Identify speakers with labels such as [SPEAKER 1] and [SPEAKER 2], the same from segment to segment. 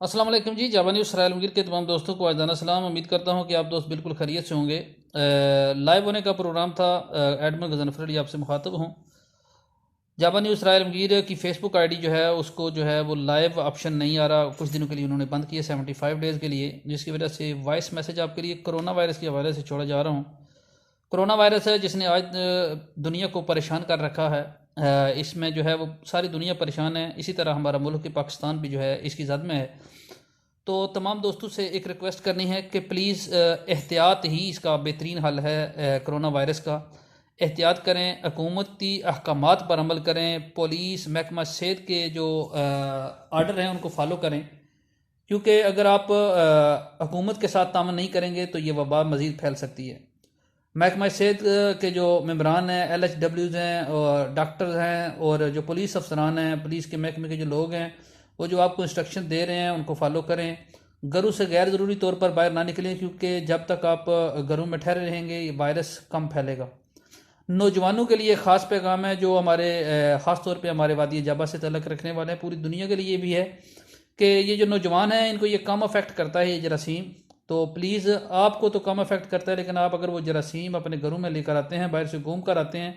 [SPEAKER 1] अस्सलाम वालेकुम जी। जावा न्यूज़ सराय के तमाम दोस्तों को आजाना सलाम। उम्मीद करता हूँ कि आप दोस्त बिल्कुल खैरियत से होंगे। लाइव होने का प्रोग्राम था। एडमिन गजनफर अली आपसे मुखातब हूँ। जावा न्यूज़ सराय की फेसबुक आईडी जो है उसको जो है वो लाइव ऑप्शन नहीं आ रहा। कुछ दिनों के लिए उन्होंने बंद किया 75 डेज़ के लिए, जिसकी वजह से वॉइस मैसेज आपके लिए कोरोना वायरस के हवाले से छोड़ा जा रहा हूँ। कोरोना वायरस है जिसने आज दुनिया को परेशान कर रखा है। इसमें जो है वो सारी दुनिया परेशान है। इसी तरह हमारा मुल्क पाकिस्तान भी जो है इसकी जद में है। तो तमाम दोस्तों से एक रिक्वेस्ट करनी है कि प्लीज़ एहतियात ही इसका बेहतरीन हल है। कोरोना वायरस का एहतियात करें, हुकूमती अहकामात पर अमल करें, पुलिस महकमा सेहत के जो आर्डर हैं उनको फॉलो करें। क्योंकि अगर आप हुकूमत के साथ तामन नहीं करेंगे तो ये वबा मज़ीद फैल सकती है। महकमा सेहत के जो मेम्बरान हैं, LHWs हैं और डॉक्टर्स हैं और जो पुलिस अफसरान हैं, पुलिस के महकमे के जो लोग हैं, वो जो आपको इंस्ट्रक्शन दे रहे हैं उनको फॉलो करें। घरों से गैर ज़रूरी तौर पर बाहर ना निकलें, क्योंकि जब तक आप घरों में ठहरे रहेंगे ये वायरस कम फैलेगा। नौजवानों के लिए ख़ास पैगाम है जो हमारे ख़ास तौर पे हमारे वादी जाबा से तलक रखने वाले हैं। पूरी दुनिया के लिए भी है कि ये जो नौजवान हैं इनको ये कम अफेक्ट करता है ये जरासीम। तो प्लीज़, आपको तो कम अफेक्ट करता है, लेकिन आप अगर वो जरासीम अपने घरों में लेकर आते हैं, बाहर से घूम कर आते हैं,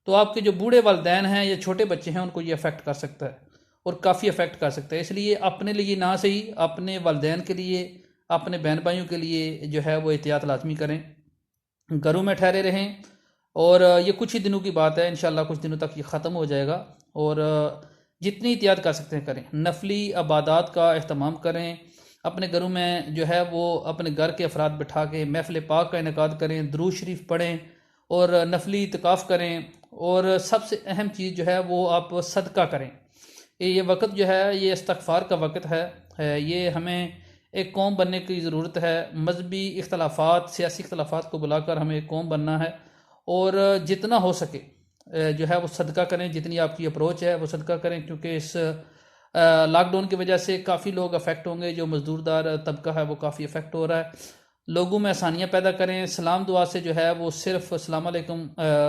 [SPEAKER 1] तो आपके जो बूढ़े वालदैन हैं या छोटे बच्चे हैं उनको ये अफेक्ट कर सकता है और काफ़ी अफेक्ट कर सकता है। इसलिए अपने लिए ना सही, अपने वालदैन के लिए, अपने बहन भाइयों के लिए जो है वो एहतियात लाजमी करें, घरों में ठहरे रहें। और ये कुछ ही दिनों की बात है, इंशाल्लाह कुछ दिनों तक ये ख़त्म हो जाएगा। और जितनी एहतियात कर सकते हैं करें। नफली इबादत का अहतमाम करें। अपने घरों में जो है वो अपने घर के अफराद बिठा के महफिल पाक का इनेकाद करें, दुरूद शरीफ पढ़ें और नफली इतिकाफ़ करें। और सबसे अहम चीज़ जो है वो आप सदका करें। ये वक्त जो है ये इस्तगफार का वक्त है। ये हमें एक कौम बनने की ज़रूरत है। मजहबी इख्तलाफात, सियासी इख्तलाफात को बुलाकर हमें एक कौम बनना है। और जितना हो सके जो है वो सदका करें, जितनी आपकी अप्रोच है वो सदका करें, क्योंकि इस लॉकडाउन की वजह से काफ़ी लोग अफेक्ट होंगे। जो मजदूरदार तबका है वो काफ़ी अफेक्ट हो रहा है। लोगों में आसानियाँ पैदा करें। सलाम दुआ से जो है वो सिर्फ अस्सलाम वालेकुम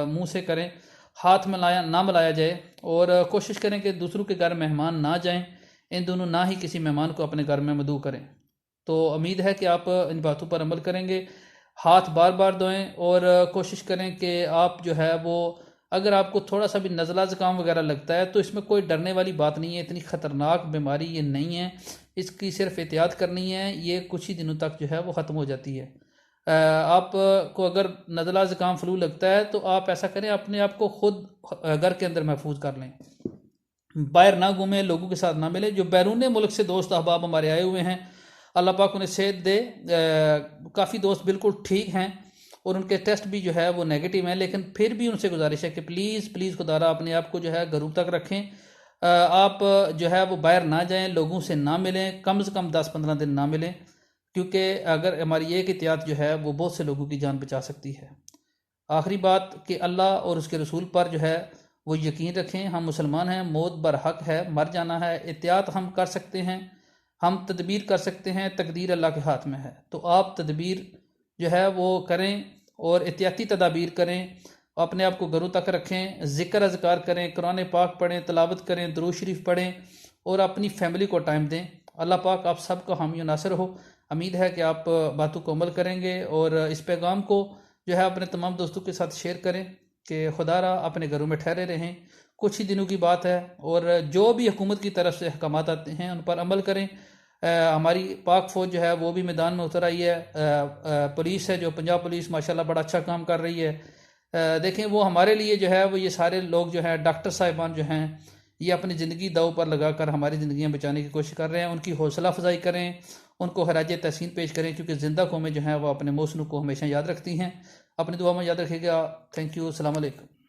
[SPEAKER 1] मुँह से करें, हाथ मिलाया ना मिलाया जाए। और कोशिश करें कि दूसरों के घर मेहमान ना जाएं। इन दोनों ना ही किसी मेहमान को अपने घर में मदऊ करें। तो उम्मीद है कि आप इन बातों पर अमल करेंगे। हाथ बार बार धोएं और कोशिश करें कि आप जो है वो, अगर आपको थोड़ा सा भी नज़ला ज़ुकाम वगैरह लगता है तो इसमें कोई डरने वाली बात नहीं है। इतनी ख़तरनाक बीमारी ये नहीं है। इसकी सिर्फ एहतियात करनी है। ये कुछ ही दिनों तक जो है वो ख़त्म हो जाती है। आप को अगर नज़ला ज़ुकाम फ्लू लगता है तो आप ऐसा करें, अपने आप को खुद घर के अंदर महफूज कर लें। बाहर ना घूमें, लोगों के साथ ना मिलें। जो बैरून मुल्क से दोस्त अहबाब हमारे आए हुए हैं, अल्लाह पाक उन्हें सेहत दे। काफ़ी दोस्त बिल्कुल ठीक हैं और उनके टेस्ट भी जो है वो नेगेटिव हैं, लेकिन फिर भी उनसे गुजारिश है कि प्लीज़ प्लीज़ खुदारा अपने आप को जो है घरों तक रखें। आप जो है वो बाहर ना जाएं, लोगों से ना मिलें, कम से कम 10-15 दिन ना मिलें, क्योंकि अगर हमारी एक एहतियात जो है वो बहुत से लोगों की जान बचा सकती है। आखिरी बात कि अल्लाह और उसके रसूल पर जो है वो यकीन रखें। हम मुसलमान हैं, मौत बर हक है, मर जाना है। एहतियात हम कर सकते हैं, हम तदबीर कर सकते हैं, तकदीर अल्लाह के हाथ में है। तो आप तदबीर जो है वो करें और एहतियाती तदाबीर करें। अपने आप को घरों तक रखें, ज़िक्र अज़कार करें, कुरान पाक पढ़ें, तिलावत करें, दुरूद शरीफ पढ़ें और अपनी फैमिली को टाइम दें। अल्लाह पाक आप सबका हामी नासिर हो। उम्मीद है कि आप बातों को अमल करेंगे और इस पैगाम को जो है अपने तमाम दोस्तों के साथ शेयर करें कि खुदारा अपने घरों में ठहरे रहें। कुछ ही दिनों की बात है और जो भी हुकूमत की तरफ से अहकामात आते हैं उन पर अमल करें। हमारी पाक फ़ौज जो है वो भी मैदान में उतर आई है। पुलिस है जो पंजाब पुलिस माशाल्लाह बड़ा अच्छा काम कर रही है। देखें, वो हमारे लिए जो है वो ये सारे लोग जो हैं, डॉक्टर साहिबान जो हैं, ये अपनी ज़िंदगी दाव पर लगाकर हमारी ज़िंदगियाँ बचाने की कोशिश कर रहे हैं। उनकी हौसला अफजाई करें, उनको खराज तहसीन पेश करें, क्योंकि ज़िंदा कौमें जो हैं वो अपने मौसम को हमेशा याद रखती हैं। अपनी दुआ में याद रखिएगा। Thank you. अस्सलाम वालेकुम।